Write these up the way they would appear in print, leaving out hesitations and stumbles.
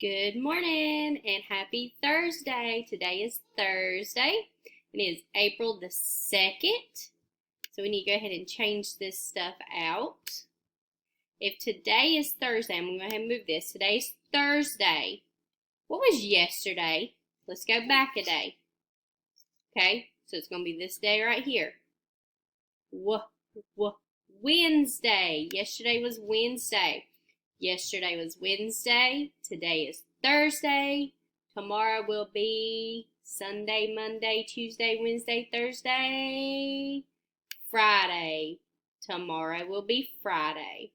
Good morning and happy Thursday. Today is Thursday and it is April the 2nd. So we need to go ahead and change this stuff out. If today is Thursday, I'm going to go ahead and move this. Today's Thursday. What was yesterday? Let's go back a day. Okay, so it's going to be this day right here. Wednesday. Yesterday was Wednesday. Yesterday was Wednesday. Today is Thursday. Tomorrow will be Sunday, Monday, Tuesday, Wednesday, Thursday, Friday. Tomorrow will be Friday.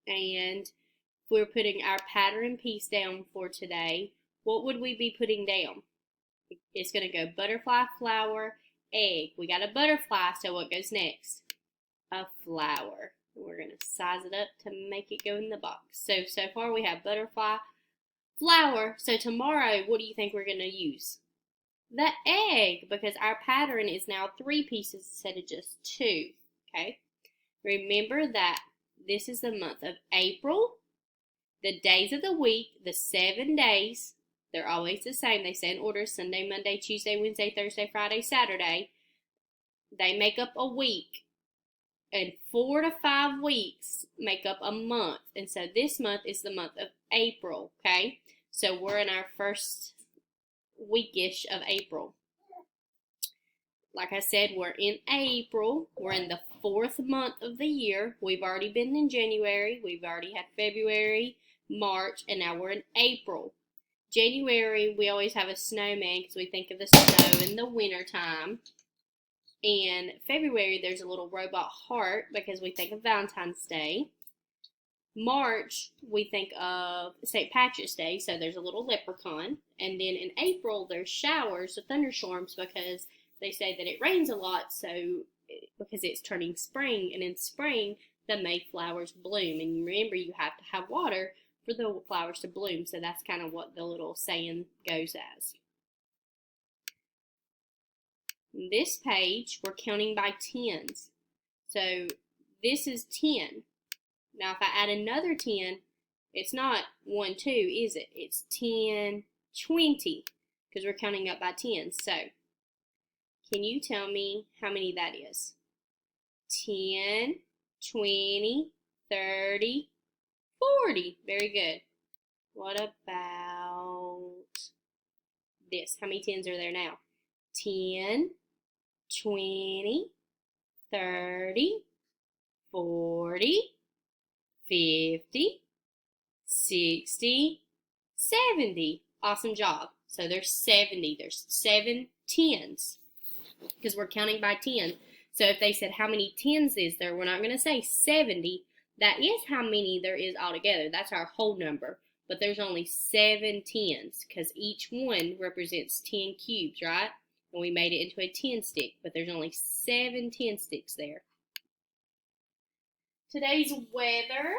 And if we're putting our pattern piece down for today, what would we be putting down? It's going to go butterfly, flower, egg. We got a butterfly, so what goes next? A flower. We're going to size it up to make it go in the box. So far we have butterfly, flower. So tomorrow, what do you think we're going to use? The egg, because our pattern is now 3 pieces instead of just 2. Okay? Remember that this is the month of April. The days of the week, the 7 days, they're always the same. They say in order: Sunday, Monday, Tuesday, Wednesday, Thursday, Friday, Saturday. They make up a week. And 4 to 5 weeks make up a month. And so this month is the month of April, okay? So we're in our first weekish of April. Like I said, we're in April. We're in the 4th month of the year. We've already been in January. We've already had February, March, and now we're in April. January, we always have a snowman because we think of the snow in the wintertime. In February, there's a little robot heart because we think of Valentine's Day. March, we think of St. Patrick's Day, so there's a little leprechaun. And then in April, there's showers or thunderstorms because they say that it rains a lot, so because it's turning spring. And in spring, the Mayflowers bloom. And remember, you have to have water for the flowers to bloom, so that's kind of what the little saying goes as. This page, we're counting by tens. So this is 10. Now if I add another 10, it's not 1, 2, is it? It's 10, 20, because we're counting up by tens. So can you tell me how many that is? 10, 20, 30, 40. Very good. What about this? How many tens are there now? 10, 20, 30, 40, 50, 60, 70. Awesome job. So there's 70. There's 7 tens because we're counting by 10. So if they said how many tens is there, we're not going to say 70. That is how many there is altogether. That's our whole number. But there's only 7 tens because each one represents 10 cubes, right? And we made it into a 10 stick, but there's only 7 10 sticks there. Today's weather.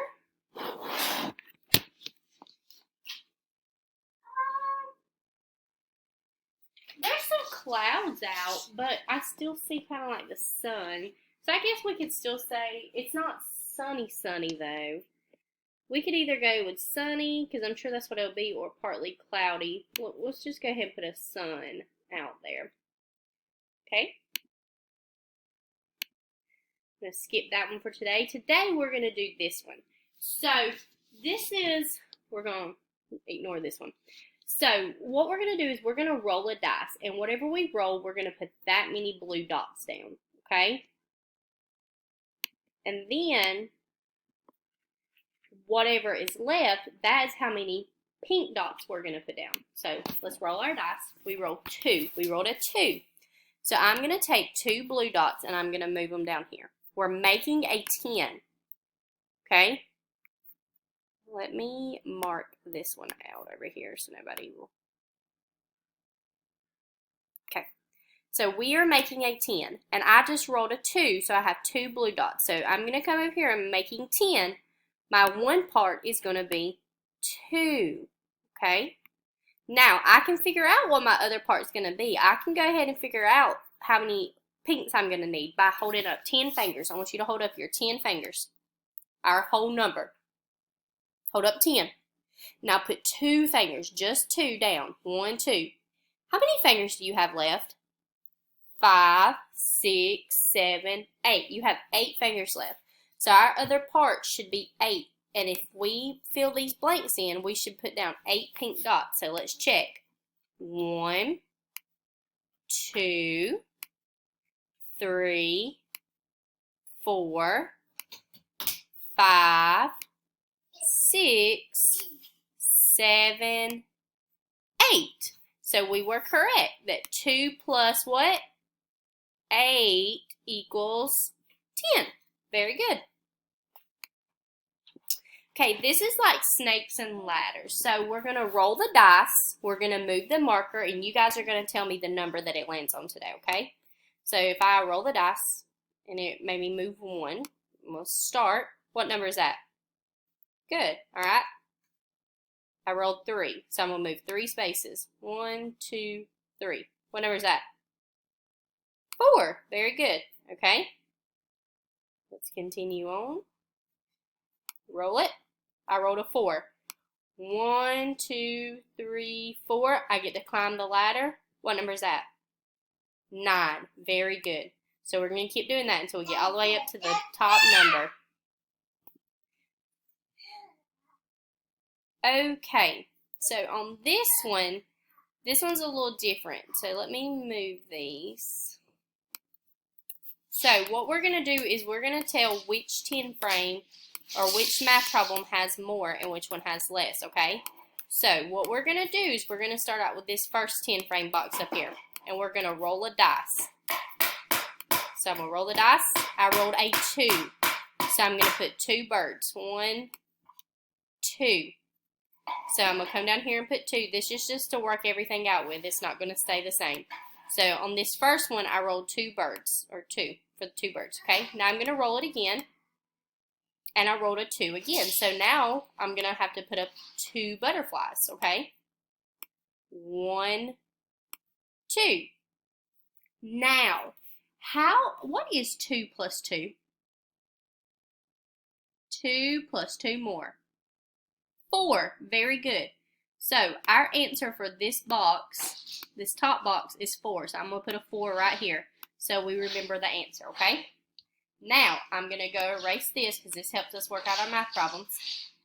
There's some clouds out, but I still see kind of like the sun. So I guess we could still say it's not sunny though. We could either go with sunny, because I'm sure that's what it'll be, or partly cloudy. Let's just go ahead and put a sun out there. Okay, I'm going to skip that one for today. Today we're going to do this one. So this is, we're going to ignore this one. So what we're going to do is we're going to roll a dice. And whatever we roll, we're going to put that many blue dots down. Okay? And then whatever is left, that's how many pink dots we're going to put down. So let's roll our dice. We rolled 2. We rolled a 2. So I'm going to take 2 blue dots and I'm going to move them down here. We're making a 10. Okay? Let me mark this one out over here so nobody will. Okay. So we are making a 10. And I just rolled a 2, so I have 2 blue dots. So I'm going to come over here and making 10. My one part is going to be 2. Okay? Now, I can figure out what my other part's going to be. I can go ahead and figure out how many pinks I'm going to need by holding up 10 fingers. I want you to hold up your 10 fingers. Our whole number. Hold up 10. Now put 2 fingers, just 2 down. 1, 2. How many fingers do you have left? 5, 6, 7, 8. You have 8 fingers left. So our other part should be 8. And if we fill these blanks in, we should put down 8 pink dots. So let's check. 1, 2, 3, 4, 5, 6, 7, 8. So we were correct that 2 plus what? 8 equals 10. Very good. Okay, this is like snakes and ladders. So we're going to roll the dice. We're going to move the marker, and you guys are going to tell me the number that it lands on today, okay? So if I roll the dice, and it made me move 1, we'll start. What number is that? Good, all right. I rolled 3, so I'm going to move 3 spaces. 1, 2, 3. What number is that? 4. Very good. Okay. Let's continue on. Roll it. I rolled a 4. 1, 2, 3, 4. I get to climb the ladder. What number is that? 9. Very good. So we're going to keep doing that until we get all the way up to the top number. Okay. So on this one's a little different. So let me move these. So what we're going to do is we're going to tell which 10 frame or which math problem has more and which one has less, okay? So what we're going to do is we're going to start out with this first 10 frame box up here. And we're going to roll a dice. So I'm going to roll the dice. I rolled a 2. So I'm going to put 2 birds. 1, 2. So I'm going to come down here and put 2. This is just to work everything out with. It's not going to stay the same. So on this first one, I rolled 2 birds, or 2 for the 2 birds, okay? Now I'm going to roll it again, and I rolled a 2 again. So now I'm going to have to put up 2 butterflies, okay? 1, 2. Now, what is 2 plus 2? 2 plus 2 more. 4. Very good. So our answer for this box, this top box, is 4. So I'm going to put a 4 right here so we remember the answer, okay? Now I'm going to go erase this because this helps us work out our math problems.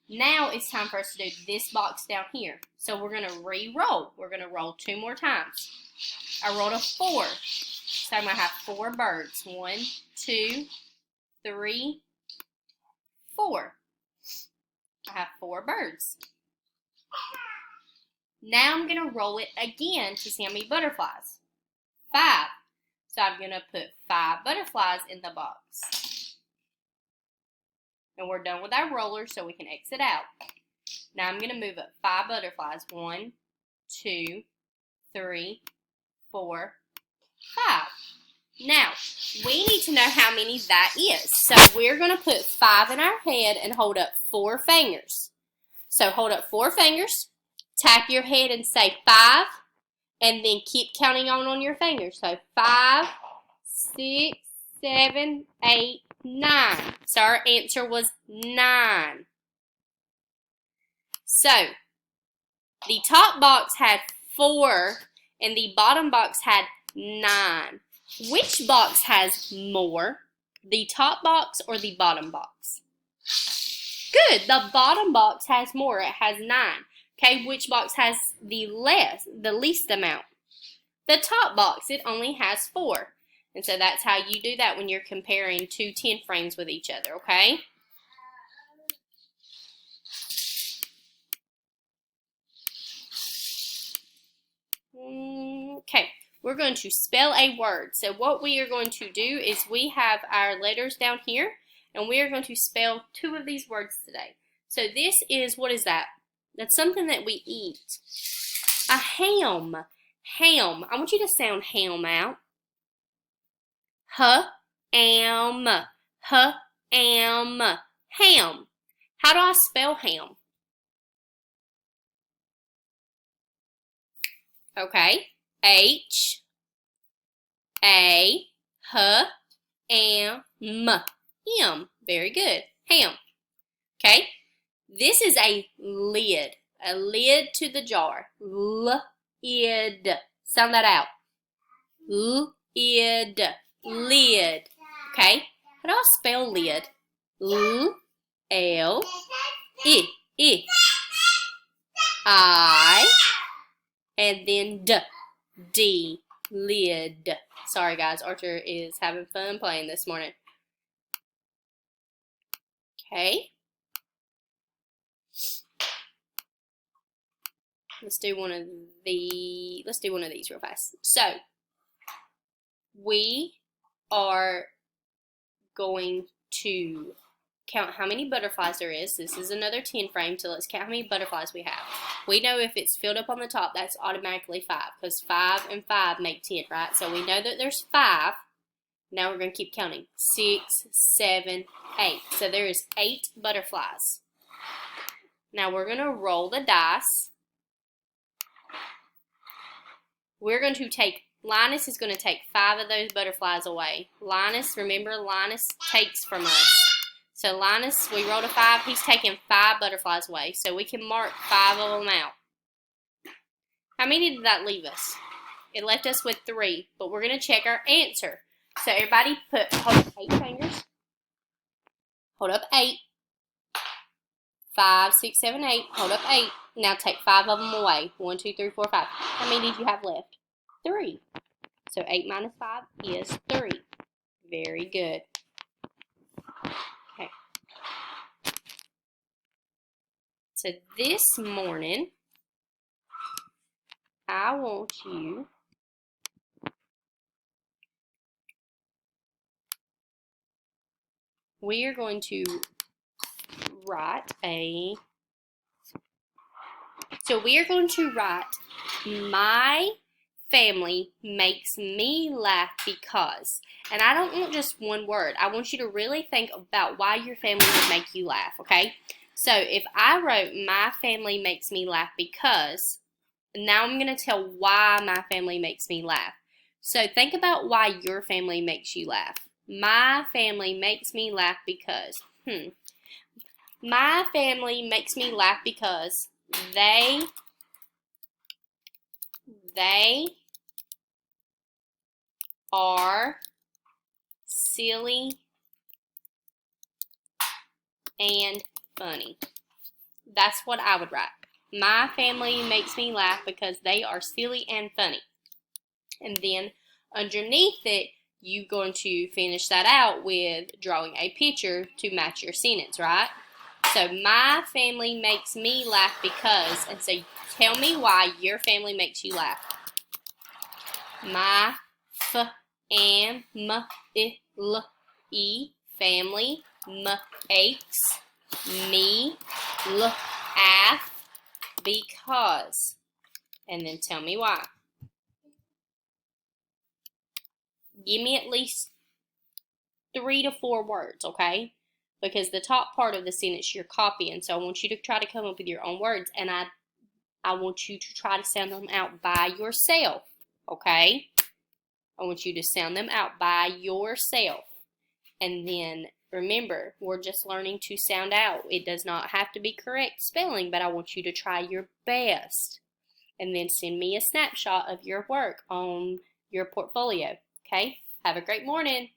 Now it's time for us to do this box down here. So we're going to re-roll. We're going to roll 2 more times. I rolled a 4. So I'm going to have 4 birds. 1, 2, 3, 4. I have 4 birds. Now I'm going to roll it again to see how many butterflies. 5. So I'm going to put 5 butterflies in the box. And we're done with our roller, so we can exit out. Now I'm going to move up 5 butterflies. 1, 2, 3, 4, 5. Now, we need to know how many that is. So we're going to put 5 in our head and hold up 4 fingers. So hold up 4 fingers, tap your head and say 5, and then keep counting on your fingers. So 5, 6, 7, 8, 9. So our answer was 9. So the top box had 4 and the bottom box had 9. Which box has more, the top box or the bottom box? Good, the bottom box has more, it has 9. Okay, which box has the least amount? The top box, it only has 4. And so that's how you do that when you're comparing 2 10 frames with each other, okay? Okay. We're going to spell a word. So what we are going to do is we have our letters down here, and we are going to spell 2 of these words today. So this is, what is that? That's something that we eat. A ham. Ham. I want you to sound ham out. H-am. H-am. Ham. How do I spell ham? Okay. H A H M M. Very good. Ham. Okay. This is a lid. a lid to the jar. L-id. Sound that out. L-id. Lid. Okay? How do I spell lid? L-L-I. I. And then D. D. Lid. Sorry guys, Archer is having fun playing this morning. Okay. Let's do one of these real fast. So, we are going to count how many butterflies there is. This is another 10 frame, so let's count how many butterflies we have. We know if it's filled up on the top, that's automatically 5, because 5 and 5 make 10, right? So we know that there's 5. Now we're going to keep counting. 6, 7, 8. So there is 8 butterflies. Now we're going to roll the dice. We're going to take, Linus is going to take 5 of those butterflies away. Linus, remember, Linus takes from us. So Linus, we rolled a 5. He's taking 5 butterflies away. So we can mark 5 of them out. How many did that leave us? It left us with 3, but we're going to check our answer. So everybody hold up 8 fingers. Hold up 8. 5, 6, 7, 8. Hold up 8. Now take 5 of them away. 1, 2, 3, 4, 5. How many did you have left? 3. So 8 minus 5 is 3. Very good. Okay. So this morning, I want you we are going to write my family makes me laugh because. And I don't want just one word. I want you to really think about why your family would make you laugh, okay? So if I wrote my family makes me laugh because, now I'm going to tell why my family makes me laugh. So think about why your family makes you laugh. My family makes me laugh because, my family makes me laugh because they are silly and funny. That's what I would write. My family makes me laugh because they are silly and funny. And then underneath it, you're going to finish that out with drawing a picture to match your sentence, right? So my family makes me laugh because, and so tell me why your family makes you laugh. My family makes me laugh because, and then tell me why. Give me at least 3 to 4 words, okay? Because the top part of the sentence you're copying, so I want you to try to come up with your own words, and I want you to try to sound them out by yourself, okay? I want you to sound them out by yourself. And then remember, we're just learning to sound out. It does not have to be correct spelling, but I want you to try your best. And then send me a snapshot of your work on your portfolio. Okay? Have a great morning.